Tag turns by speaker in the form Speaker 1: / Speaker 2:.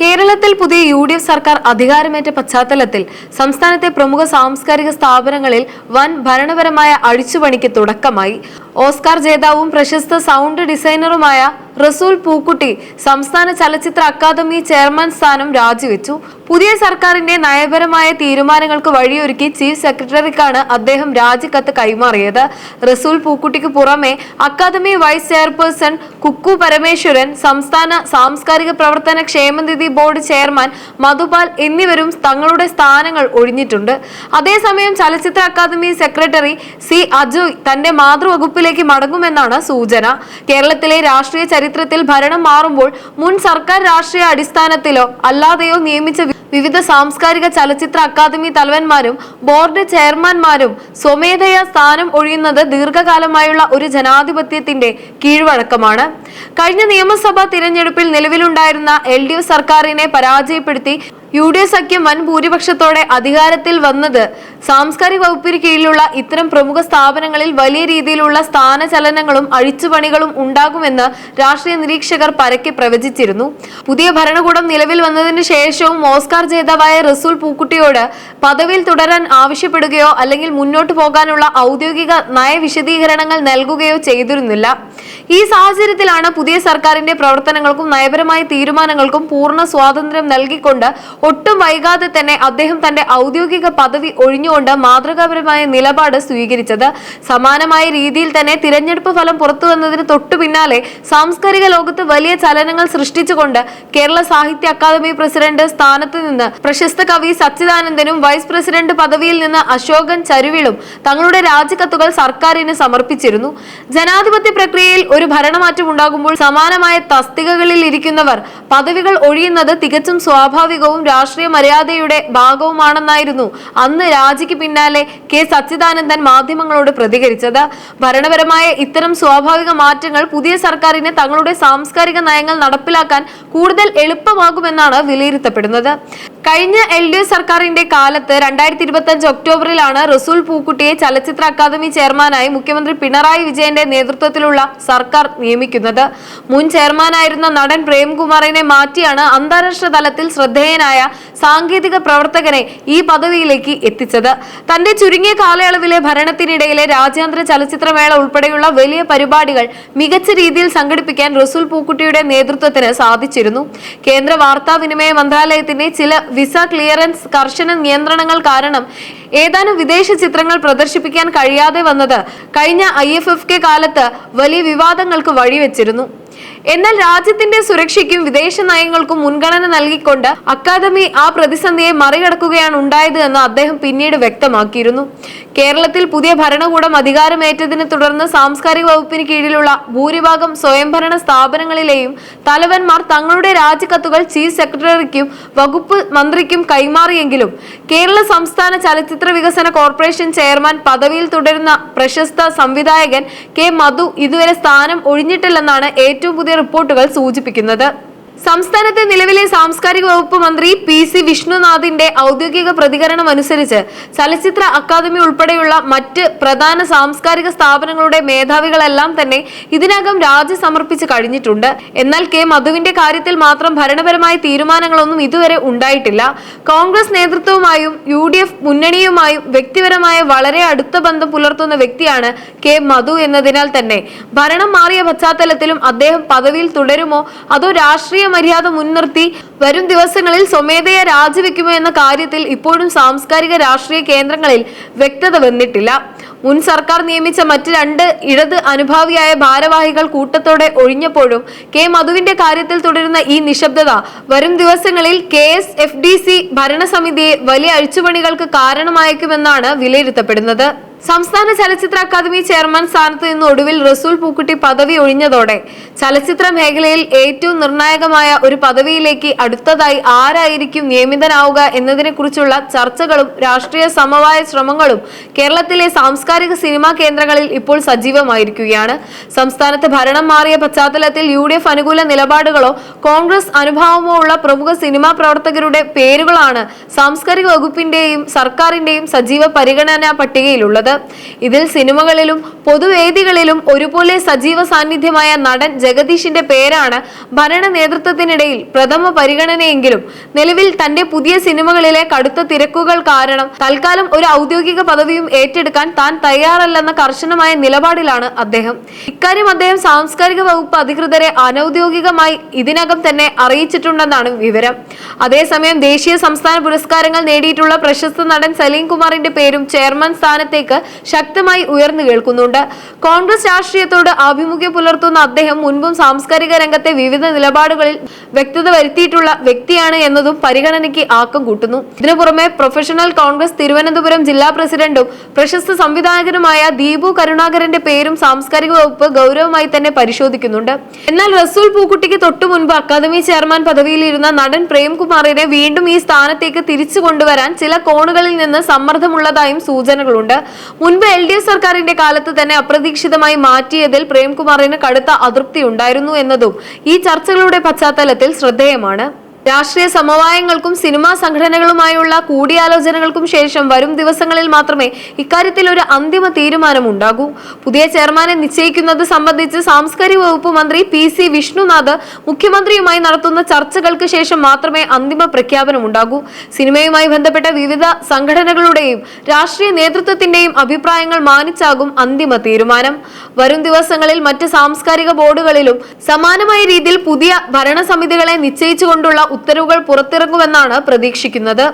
Speaker 1: കേരളത്തിൽ പുതിയ UDF സർക്കാർ അധികാരമേറ്റ പശ്ചാത്തലത്തിൽ സംസ്ഥാനത്തെ പ്രമുഖ സാംസ്കാരിക സ്ഥാപനങ്ങളിൽ വൻ ഭരണപരമായ അഴിച്ചുപണിക്ക് തുടക്കമായി. ഓസ്കാർ ജേതാവും പ്രശസ്ത സൗണ്ട് ഡിസൈനറുമായ റസൂൽ പൂക്കുട്ടി സംസ്ഥാന ചലച്ചിത്ര അക്കാദമി ചെയർമാൻ സ്ഥാനം രാജിവെച്ചു. പുതിയ സർക്കാരിന്റെ നയപരമായ തീരുമാനങ്ങൾക്ക് വഴിയൊരുക്കി ചീഫ് സെക്രട്ടറിക്കാണ് അദ്ദേഹം രാജിക്കത്ത് കൈമാറിയത്. റസൂൽ പൂക്കുട്ടിക്ക് പുറമെ academy vice chairperson Kukku Parameswaran, സംസ്ഥാന സാംസ്കാരിക പ്രവർത്തന ക്ഷേമനിധി ബോർഡ് ചെയർമാൻ മധുപാൽ എന്നിവരും തങ്ങളുടെ സ്ഥാനങ്ങൾ ഒഴിഞ്ഞിട്ടുണ്ട്. അതേസമയം ചലച്ചിത്ര അക്കാദമി സെക്രട്ടറി സി അജോയ് തന്റെ മാതൃവകുപ്പിലേക്ക് മടങ്ങുമെന്നാണ് സൂചന. കേരളത്തിലെ രാഷ്ട്രീയ ചരിത്രത്തിൽ ഭരണം മാറുമ്പോൾ മുൻ സർക്കാർ രാഷ്ട്രീയ അടിസ്ഥാനത്തിലോ അല്ലാതെയോ നിയമിച്ച വിവിധ സാംസ്കാരിക ചലച്ചിത്ര അക്കാദമി തലവന്മാരും ബോർഡ് ചെയർമാൻമാരും സ്വമേധയാ സ്ഥാനം ഒഴിയുന്നത് ദീർഘകാലമായുള്ള ഒരു ജനാധിപത്യത്തിന്റെ കീഴ്വഴക്കമാണ്. കഴിഞ്ഞ നിയമസഭാ തിരഞ്ഞെടുപ്പിൽ നിലവിലുണ്ടായിരുന്ന LDF സർക്കാരിനെ പരാജയപ്പെടുത്തി UDF സഖ്യം വൻ ഭൂരിപക്ഷത്തോടെ അധികാരത്തിൽ വന്നത് സാംസ്കാരിക വകുപ്പിന് കീഴിലുള്ള ഇത്തരം പ്രമുഖ സ്ഥാപനങ്ങളിൽ വലിയ രീതിയിലുള്ള സ്ഥാനചലനങ്ങളും അഴിച്ചുപണികളും ഉണ്ടാകുമെന്ന് രാഷ്ട്രീയ നിരീക്ഷകർ പരക്കെ പ്രവചിച്ചിരുന്നു. പുതിയ ഭരണകൂടം നിലവിൽ വന്നതിന് ശേഷവും ഓസ്കാർ ജേതാവായ റസൂൽ പൂക്കുട്ടിയോട് പദവിയിൽ തുടരാൻ ആവശ്യപ്പെടുകയോ അല്ലെങ്കിൽ മുന്നോട്ടു പോകാനുള്ള ഔദ്യോഗിക നയവിശദീകരണങ്ങൾ നൽകുകയോ ചെയ്തിരുന്നില്ല. ഈ സാഹചര്യത്തിലാണ് പുതിയ സർക്കാരിന്റെ പ്രവർത്തനങ്ങൾക്കും നയപരമായ തീരുമാനങ്ങൾക്കും പൂർണ്ണ സ്വാതന്ത്ര്യം നൽകിക്കൊണ്ട് ഒട്ടും വൈകാതെ തന്നെ അദ്ദേഹം തന്റെ ഔദ്യോഗിക പദവി ഒഴിഞ്ഞുകൊണ്ട് മാതൃകാപരമായ നിലപാട് സ്വീകരിച്ചത്. സമാനമായ രീതിയിൽ തന്നെ തിരഞ്ഞെടുപ്പ് ഫലം പുറത്തു വന്നതിന് തൊട്ടു പിന്നാലെ സാംസ്കാരിക ലോകത്ത് വലിയ ചലനങ്ങൾ സൃഷ്ടിച്ചുകൊണ്ട് കേരള സാഹിത്യ അക്കാദമി പ്രസിഡന്റ് സ്ഥാനത്ത് നിന്ന് പ്രശസ്ത കവി സച്ചിദാനന്ദനും വൈസ് പ്രസിഡന്റ് പദവിയിൽ നിന്ന് അശോകൻ ചരുവിളും തങ്ങളുടെ രാജിക്കത്തുകൾ സർക്കാരിന് സമർപ്പിച്ചിരുന്നു. ജനാധിപത്യ പ്രക്രിയയിൽ ഒരു ഭരണമാറ്റം ഉണ്ടാകുമ്പോൾ സമാനമായ തസ്തികകളിൽ ഇരിക്കുന്നവർ പദവികൾ ഒഴിയുന്നത് തികച്ചും സ്വാഭാവികവും രാഷ്ട്രീയ മര്യാദയുടെ ഭാഗവുമാണെന്നായിരുന്നു അന്ന് രാജിക്ക് പിന്നാലെ കെ സച്ചിദാനന്ദൻ മാധ്യമങ്ങളോട് പ്രതികരിച്ചത്. ഭരണപരമായ ഇത്തരം സ്വാഭാവിക മാറ്റങ്ങൾ പുതിയ സർക്കാരിന് തങ്ങളുടെ സാംസ്കാരിക നയങ്ങൾ നടപ്പിലാക്കാൻ കൂടുതൽ എളുപ്പമാകുമെന്നാണ് വിലയിരുത്തപ്പെടുന്നത്. കഴിഞ്ഞ LDF സർക്കാരിന്റെ കാലത്ത് 2025 ഒക്ടോബറിലാണ് റസൂൽ പൂക്കുട്ടിയെ ചലച്ചിത്ര അക്കാദമി ചെയർമാനായി മുഖ്യമന്ത്രി പിണറായി വിജയന്റെ നേതൃത്വത്തിലുള്ള സർക്കാർ നിയമിക്കുന്നത്. മുൻ ചെയർമാനായിരുന്ന നടൻ പ്രേംകുമാറിനെ മാറ്റിയാണ് അന്താരാഷ്ട്ര തലത്തിൽ ശ്രദ്ധേയനായ സാങ്കേതിക പ്രവർത്തകനെ ഈ പദവിയിലേക്ക് എത്തിച്ചത്. തന്റെ ചുരുങ്ങിയ കാലയളവിലെ ഭരണത്തിനിടയിലെ രാജ്യാന്തര ചലച്ചിത്രമേള ഉൾപ്പെടെയുള്ള വലിയ പരിപാടികൾ മികച്ച രീതിയിൽ സംഘടിപ്പിക്കാൻ റസൂൽ പൂക്കുട്ടിയുടെ നേതൃത്വത്തിന് സാധിച്ചിരുന്നു. കേന്ദ്ര വാർത്താവിനിമയ മന്ത്രാലയത്തിന്റെ ചില വിസ ക്ലിയറൻസ് കർശന നിയന്ത്രണങ്ങൾ കാരണം ഏതാനും വിദേശ ചിത്രങ്ങൾ പ്രദർശിപ്പിക്കാൻ കഴിയാതെ വന്നത് കഴിഞ്ഞ IFFK കാലത്ത് വലിയ വിവാദങ്ങൾക്ക് വഴിവെച്ചിരുന്നു. എന്നാൽ രാജ്യത്തിന്റെ സുരക്ഷയ്ക്കും വിദേശ നയങ്ങൾക്കും മുൻഗണന നൽകിക്കൊണ്ട് അക്കാദമി ആ പ്രതിസന്ധിയെ മറികടക്കുകയാണ് ഉണ്ടായത് എന്ന് അദ്ദേഹം പിന്നീട് വ്യക്തമാക്കിയിരുന്നു. കേരളത്തിൽ പുതിയ ഭരണകൂടം അധികാരമേറ്റതിനെ തുടർന്ന് സാംസ്കാരിക വകുപ്പിന് കീഴിലുള്ള ഭൂരിഭാഗം സ്വയംഭരണ സ്ഥാപനങ്ങളിലെയും തലവന്മാർ തങ്ങളുടെ രാജിക്കത്തുകൾ ചീഫ് സെക്രട്ടറിക്കും വകുപ്പ് മന്ത്രിക്കും കൈമാറിയെങ്കിലും കേരള സംസ്ഥാന ചലച്ചിത്ര വികസന കോർപ്പറേഷൻ ചെയർമാൻ പദവിയിൽ തുടരുന്ന പ്രശസ്ത സംവിധായകൻ കെ മധു ഇതുവരെ സ്ഥാനം ഒഴിഞ്ഞിട്ടില്ലെന്നാണ് ഏറ്റവും പുതിയ റിപ്പോർട്ടുകൾ സൂചിപ്പിക്കുന്നത്. സംസ്ഥാനത്തെ നിലവിലെ സാംസ്കാരിക വകുപ്പ് മന്ത്രി PC വിഷ്ണുനാഥിന്റെ ഔദ്യോഗിക പ്രതികരണം അനുസരിച്ച് ചലച്ചിത്ര അക്കാദമി ഉൾപ്പെടെയുള്ള മറ്റ് പ്രധാന സാംസ്കാരിക സ്ഥാപനങ്ങളുടെ മേധാവികളെല്ലാം തന്നെ ഇതിനകം രാജി സമർപ്പിച്ച് കഴിഞ്ഞിട്ടുണ്ട്. എന്നാൽ കെ മധുവിന്റെ കാര്യത്തിൽ മാത്രം ഭരണപരമായ തീരുമാനങ്ങളൊന്നും ഇതുവരെ ഉണ്ടായിട്ടില്ല. കോൺഗ്രസ് നേതൃത്വവുമായും UDF മുന്നണിയുമായും വ്യക്തിപരമായ വളരെ അടുത്ത ബന്ധം പുലർത്തുന്ന വ്യക്തിയാണ് കെ മധു എന്നതിനാൽ തന്നെ ഭരണം മാറിയ പശ്ചാത്തലത്തിലും അദ്ദേഹം പദവിയിൽ തുടരുമോ അതോ രാഷ്ട്രീയ മര്യാദ മുൻനിർത്തി വരും ദിവസങ്ങളിൽ സ്വമേധയാ രാജിവെക്കുമോ എന്ന കാര്യത്തിൽ ഇപ്പോഴും സാംസ്കാരിക രാഷ്ട്രീയ കേന്ദ്രങ്ങളിൽ വ്യക്തത വന്നിട്ടില്ല. മുൻ സർക്കാർ നിയമിച്ച മറ്റ് 2 ഇടത് അനുഭാവിയായ ഭാരവാഹികൾ കൂട്ടത്തോടെ ഒഴിഞ്ഞപ്പോഴും കെ മധുവിന്റെ കാര്യത്തിൽ തുടരുന്ന ഈ നിശബ്ദത വരും ദിവസങ്ങളിൽ KSFDC ഭരണസമിതിയെ വലിയ അഴിച്ചുപണികൾക്ക് കാരണമായേക്കുമെന്നാണ് വിലയിരുത്തപ്പെടുന്നത്. സംസ്ഥാന ചലച്ചിത്ര അക്കാദമി ചെയർമാൻ സ്ഥാനത്ത് നിന്ന് ഒടുവിൽ റസൂൽ പൂക്കുട്ടി പദവി ഒഴിഞ്ഞതോടെ ചലച്ചിത്ര മേഖലയിൽ ഏറ്റവും നിർണായകമായ ഒരു പദവിയിലേക്ക് അടുത്തതായി ആരായിരിക്കും നിയമിതനാവുക എന്നതിനെ കുറിച്ചുള്ള ചർച്ചകളും രാഷ്ട്രീയ സമവായ ശ്രമങ്ങളും കേരളത്തിലെ സാംസ്കാരിക സിനിമാ കേന്ദ്രങ്ങളിൽ ഇപ്പോൾ സജീവമായിരിക്കുകയാണ്. സംസ്ഥാനത്ത് ഭരണം മാറിയ പശ്ചാത്തലത്തിൽ UDF അനുകൂല നിലപാടുകളോ കോൺഗ്രസ് അനുഭാവമോ ഉള്ള പ്രമുഖ സിനിമാ പ്രവർത്തകരുടെ പേരുകളാണ് സാംസ്കാരിക വകുപ്പിന്റെയും സർക്കാരിന്റെയും സജീവ പരിഗണനാ പട്ടികയിലുള്ളത്. ഇതിൽ സിനിമകളിലും പൊതുവേദികളിലും ഒരുപോലെ സജീവ സാന്നിധ്യമായ നടൻ ജഗദീഷിന്റെ പേരാണ് ഭരണ നേതൃത്വത്തിനിടയിൽ പ്രഥമ പരിഗണനയെങ്കിലും നിലവിൽ തന്റെ പുതിയ സിനിമകളിലെ കടുത്ത തിരക്കുകൾ കാരണം തൽക്കാലം ഒരു ഔദ്യോഗിക പദവിയും ഏറ്റെടുക്കാൻ താൻ തയ്യാറല്ലെന്ന കർശനമായ നിലപാടിലാണ് അദ്ദേഹം. ഇക്കാര്യം അദ്ദേഹം സാംസ്കാരിക വകുപ്പ് അധികൃതരെ അനൌദ്യോഗികമായി ഇതിനകം തന്നെ അറിയിച്ചിട്ടുണ്ടെന്നാണ് വിവരം. അതേസമയം ദേശീയ സംസ്ഥാന പുരസ്കാരങ്ങൾ നേടിയിട്ടുള്ള പ്രശസ്ത നടൻ സലീം കുമാറിന്റെ പേരും ചെയർമാൻ സ്ഥാനത്തേക്ക് ശക്തമായി ഉയർന്നു കേൾക്കുന്നുണ്ട്. കോൺഗ്രസ് രാഷ്ട്രീയത്തോട് ആഭിമുഖ്യം പുലർത്തുന്ന അദ്ദേഹം മുൻപും സാംസ്കാരിക രംഗത്തെ വിവിധ നിലപാടുകളിൽ വ്യക്തത വരുത്തിയിട്ടുള്ള വ്യക്തിയാണ് എന്നതും പരിഗണനയ്ക്ക് ആക്കം കൂട്ടുന്നു. ഇതിനു പുറമെ പ്രൊഫഷണൽ കോൺഗ്രസ് തിരുവനന്തപുരം ജില്ലാ പ്രസിഡന്റും പ്രശസ്ത സംവിധായകനുമായ ദീപു കരുണാകരന്റെ പേരും സാംസ്കാരിക വകുപ്പ് ഗൗരവമായി തന്നെ പരിശോധിക്കുന്നുണ്ട്. എന്നാൽ റസൂൽ പൂക്കുട്ടിക്ക് തൊട്ടു മുൻപ് അക്കാദമി ചെയർമാൻ പദവിയിലിരുന്ന നടൻ പ്രേംകുമാറിനെ വീണ്ടും ഈ സ്ഥാനത്തേക്ക് തിരിച്ചു കൊണ്ടുവരാൻ ചില കോണുകളിൽ നിന്ന് സമ്മർദ്ദമുള്ളതായും സൂചനകളുണ്ട്. മുൻപ് LDF സർക്കാരിന്റെ കാലത്ത് തന്നെ അപ്രതീക്ഷിതമായി മാറ്റിയതിൽ പ്രേംകുമാറിന് കടുത്ത അതൃപ്തി ഉണ്ടായിരുന്നു എന്നതും ഈ ചർച്ചകളുടെ പശ്ചാത്തലത്തിൽ ശ്രദ്ധേയമാണ്. രാഷ്ട്രീയ സമവായങ്ങൾക്കും സിനിമാ സംഘടനകളുമായുള്ള കൂടിയാലോചനകൾക്കും ശേഷം വരും ദിവസങ്ങളിൽ മാത്രമേ ഇക്കാര്യത്തിൽ ഒരു അന്തിമ തീരുമാനമുണ്ടാകൂ. പുതിയ ചെയർമാനെ നിശ്ചയിക്കുന്നത് സംബന്ധിച്ച് സാംസ്കാരിക വകുപ്പ് മന്ത്രി PC വിഷ്ണുനാഥ് മുഖ്യമന്ത്രിയുമായി നടത്തുന്ന ചർച്ചകൾക്ക് ശേഷം മാത്രമേ അന്തിമ പ്രഖ്യാപനമുണ്ടാകൂ. സിനിമയുമായി ബന്ധപ്പെട്ട വിവിധ സംഘടനകളുടെയും രാഷ്ട്രീയ നേതൃത്വത്തിന്റെയും അഭിപ്രായങ്ങൾ മാനിച്ചാകും അന്തിമ തീരുമാനം. വരും ദിവസങ്ങളിൽ മറ്റ് സാംസ്കാരിക ബോർഡുകളിലും സമാനമായ രീതിയിൽ പുതിയ ഭരണസമിതികളെ നിശ്ചയിച്ചുകൊണ്ടുള്ള ഉത്തരവുകൾ പുറത്തിറങ്ങുമെന്നാണ് പ്രതീക്ഷിക്കുന്നത്.